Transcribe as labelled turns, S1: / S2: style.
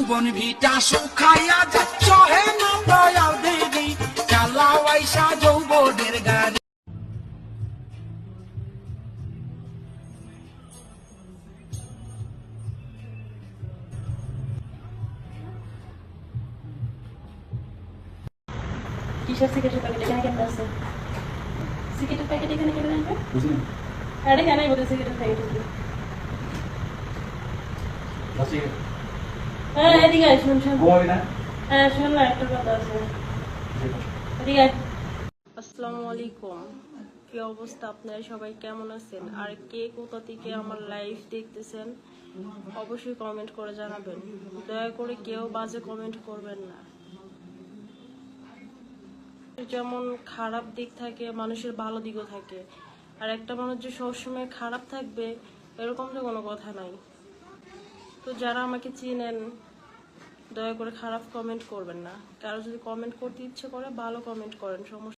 S1: যৌবন ভিটা শুকাইয়া যাচ্ছ হে নাম দয়াল দেবী চালাও আইসা যৌবনের গাড়ি।
S2: কিসের সিগারেটের প্যাকেট এখানে কেন আছে? সিগারেটের প্যাকেট এখানে কেন আনবে? বুঝিনি। আরে কেন বলতে সিগারেটের প্যাকেট কি?
S3: বসি
S2: হ্যাঁ এদিকে আয় শুন শুন।
S3: ঘুমাবি না?
S2: হ্যাঁ শুন না একটা কথা আছে। এদিকে আয়। আসসালামু আলাইকুম। কি অবস্থা, আপনারা সবাই কেমন আছেন? আর কে কোথা থেকে আমার লাইভ দেখতেছেন অবশ্যই কমেন্ট করে জানাবেন। দয়া করে কেউ বাজে কমেন্ট করবেন না। যেমন খারাপ দিক থাকে মানুষের ভালো দিকও থাকে, আর একটা মানুষ যে সবসময় খারাপ থাকবে এরকম তো কোনো কথা নাই। তো যারা আমাকে চিনেন দয়া করে খারাপ কমেন্ট করবেন না। কারো যদি কমেন্ট করতে ইচ্ছে করে ভালো কমেন্ট করেন, সমস্যা